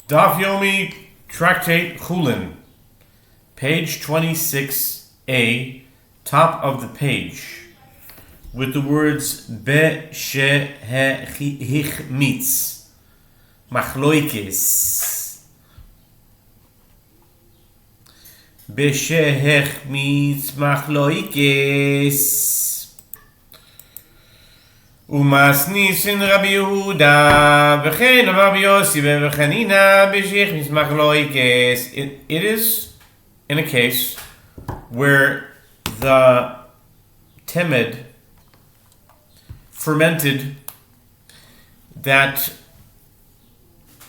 Daf Yomi, Tractate Chullin, page 26a, top of the page, with the words Be-she-he-hichmitz, machloikis. Be-she-hechmitz, machloikis. Umasnisin Rabbi Yehuda, v'chein Rabbi Yossi, v'chanina b'shich mismachloikes. It is in a case where the temed fermented that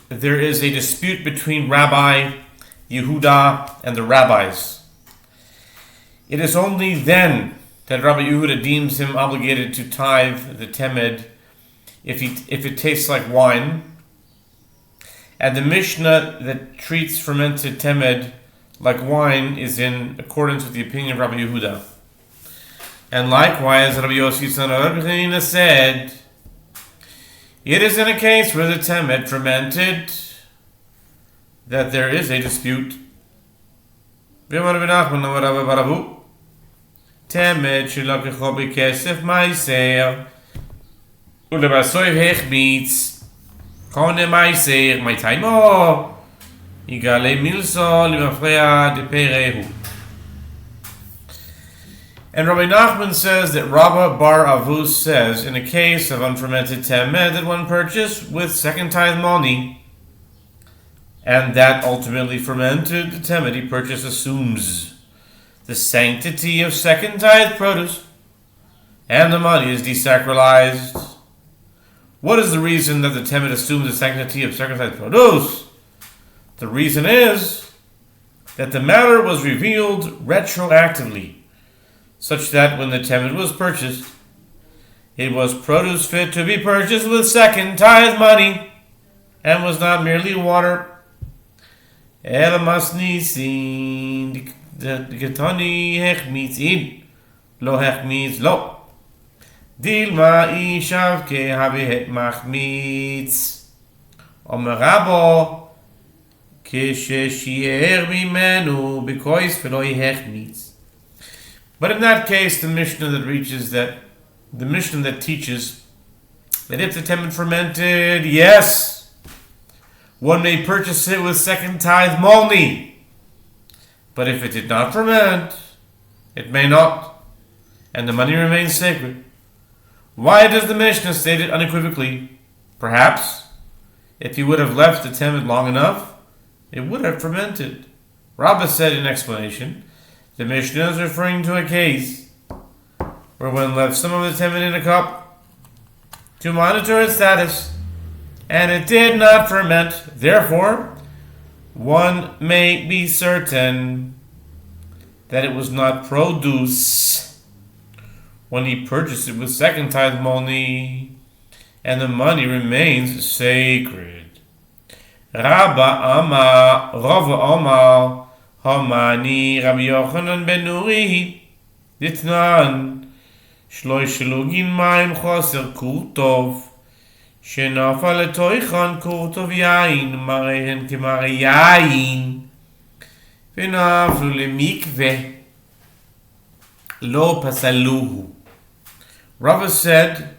there is a dispute between Rabbi Yehuda and the rabbis. It is only then that Rabbi Yehuda deems him obligated to tithe the temed if it tastes like wine. And the Mishnah that treats fermented temed like wine is in accordance with the opinion of Rabbi Yehuda. And likewise, Rabbi Yossi son of Rabbi Chanina said, it is in a case where the temed fermented that there is a dispute. Temed shelakecho bekesef meiser ulebasoiv hechmitz kone meiser meitaimo igale milso limafreya de perehu. And Rabbi Nachman says that Rabba bar Avuz says in a case of unfermented temed that one purchased with second tithe money, and that ultimately fermented the temed he purchased assumes the sanctity of second tithe produce, and the money is desacralized. What is the reason that the temed assumes the sanctity of second tithe produce? The reason is that the matter was revealed retroactively, such that when the temed was purchased, it was produce fit to be purchased with second tithe money, and was not merely water. The Getani hechmitzin, lo hechmitz lo. Dilma ishav ke habe machmitz. Omerabo ke sheshier mimenu bekois veloi hechmitz. But in that case, the Mishnah that teaches that if the temed fermented, yes, one may purchase it with second tithe money. But if it did not ferment, it may not, and the money remains sacred. Why does the Mishnah state it unequivocally? Perhaps, if you would have left the temed long enough, it would have fermented. Rabbah said in explanation, the Mishnah is referring to a case where one left some of the temed in a cup to monitor its status, and it did not ferment. Therefore, one may be certain that it was not produce when he purchased it with second tithe money, and the money remains sacred. Rava Amar, Hamani, Rabbi Yochanan ben Nuri, Ditnan, Shloish Lugin Maim Choser Kurtov, שנפל לתויכן קורטוב יין, מראיהן כמראה יין, ונפלו למקווה, לא פסלוהו. Rava said,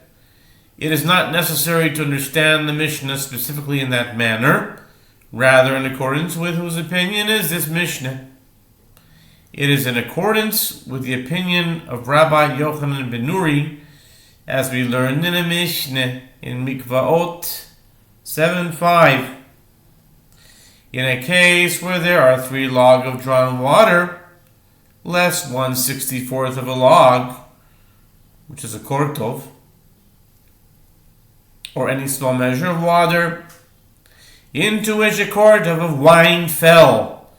it is not necessary to understand the Mishnah specifically in that manner, rather in accordance with whose opinion is this Mishnah. It is in accordance with the opinion of Rabbi Yochanan ben Nuri, as we learned in a Mishnah in Mikvaot 7:5. In a case where there are 3 log of drawn water, less 1/64 of a log, which is a kortov, or any small measure of water, into which a kortov of wine fell,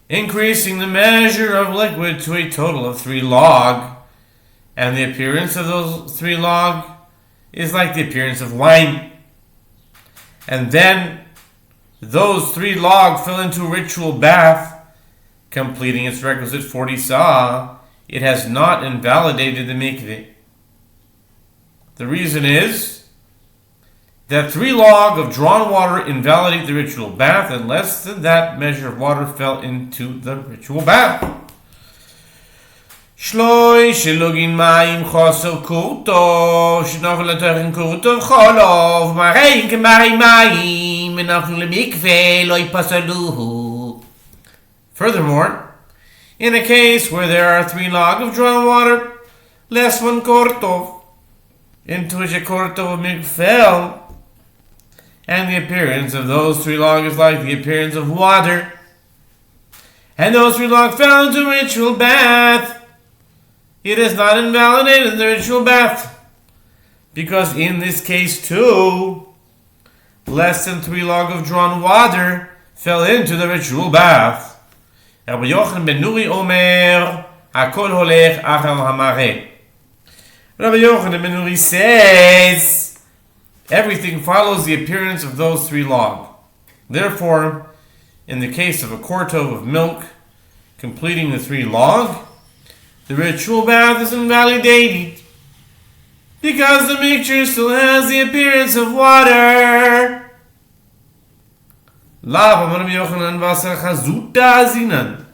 increasing the measure of liquid to a total of 3 log, and the appearance of those 3 log is like the appearance of wine. And then those 3 log fell into a ritual bath, completing its requisite 40 sah. It has not invalidated the mikveh. The reason is that 3 log of drawn water invalidate the ritual bath, and less than that measure of water fell into the ritual bath. Shloi shelugin mayim choso kurto shnofel letochen kurto cholov marein kemari mayim enofel lemikve loi pasaluhu. Furthermore, in a case where there are 3 log of drawn water, less 1 kortov, into which a kortov of milk fell, and the appearance of those 3 log is like the appearance of water, and those 3 log fell into a ritual bath, it is not invalidated the ritual bath, because in this case too, less than 3 log of drawn water fell into the ritual bath. Rabbi Yochanan ben Nuri Omer, Hakol holech achar hamareh. Rabbi Yochanan ben Nuri says, everything follows the appearance of those 3 log. Therefore, in the case of a kortov of milk completing the 3 log, the ritual bath is invalidated because the mixture still has the appearance of water. Lav Rabbi Yochanan Basar Chazuta Zinan.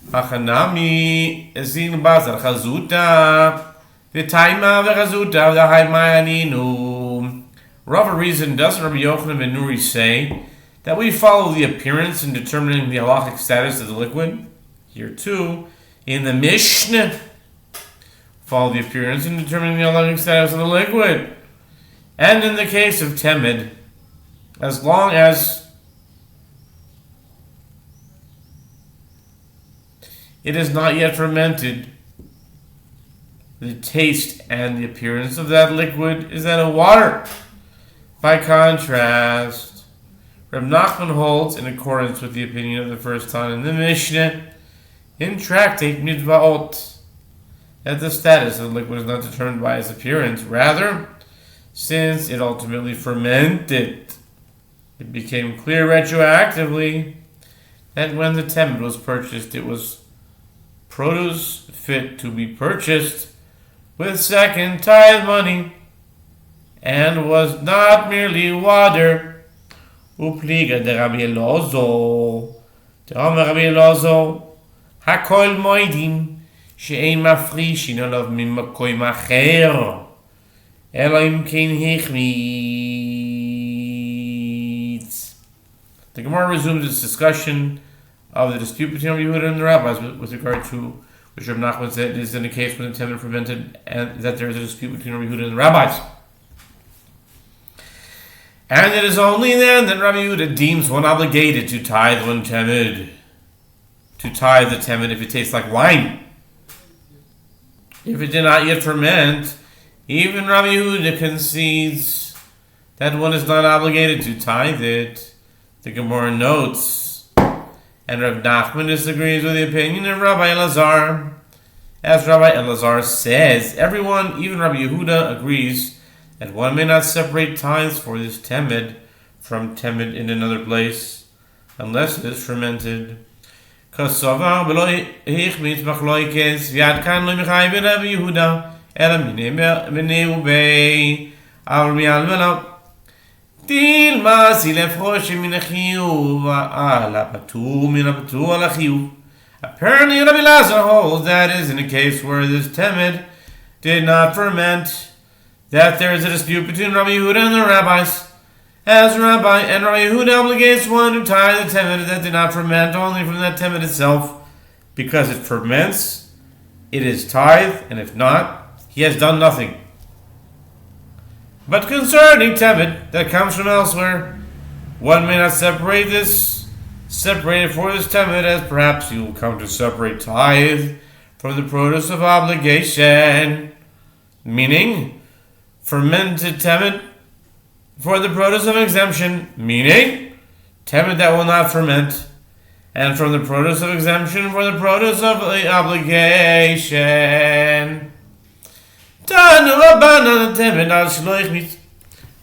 Achanami Zin Basar Chazuta. V'taima v'chazuta v'chaymayaninu. Rava reason doesn't Rabbi Yochanan ben Nuri say that we follow the appearance in determining the halachic status of the liquid? Here too, in the Mishnah, follow the appearance in determining the halachic status of the liquid. And in the case of Temed, as long as it is not yet fermented, the taste and the appearance of that liquid is that of water. By contrast, Reb Nachman holds, in accordance with the opinion of the first time in the Mishnah, in Tractate Mitzvahot, that the status of the liquid is not determined by its appearance. Rather, since it ultimately fermented, it became clear retroactively that when the temet was purchased, it was produce fit to be purchased with second tithe money, and was not merely water. Upliga de Rabbi Elazar, de Rabbi Elazar, hakol moedim she'ein mafrishin olav mimakoy macher, elohim kein hechmitz. The Gemara resumes its discussion of the dispute between Rabbi Yehuda and the rabbis with regard to which Rabbi Nachman said is in the case when the temet fermented, and that there is a dispute between Rabbi Yehuda and the rabbis. And it is only then that Rabbi Yehuda deems one obligated to tithe one temet, to tithe the temet if it tastes like wine. If it did not yet ferment, even Rabbi Yehuda concedes that one is not obligated to tithe it. The Gemara notes, and Rav Nachman disagrees with the opinion of Rabbi Elazar. As Rabbi Elazar says, everyone, even Rabbi Yehuda, agrees that one may not separate tithes for this temet from temet in another place, unless it is fermented. Kasovar b'lo hichmitz machloikes v'yad kan lo michai b'Rabbi Yehuda ela minei ubei al mi'al v'lo Dilma si lefrosh min achiyuv ala patu min apatu ala chiyuv. Apparently, Rabbi Elazar holds that is in a case where this temet did not ferment, that there is a dispute between Rabbi Yehuda and the rabbis, as Rabbi Yehuda obligates one to tithe the temet that did not ferment only from that temet itself, because it ferments, it is tithe, and if not, he has done nothing. But concerning temet that comes from elsewhere, one may not separate it for this temet, as perhaps you will come to separate tithe from the produce of obligation, meaning fermented temet for the produce of exemption, meaning temet that will not ferment, and from the produce of exemption for the produce of the obligation. Tanu Rabbanan temet ad shelo hechmitz.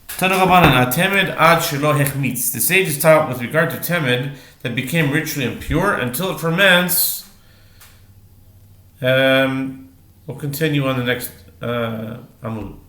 Tanu Rabbanan temet ad shelo hechmitz. The sages taught with regard to temet that became ritually impure until it ferments. We'll continue on the next Amud.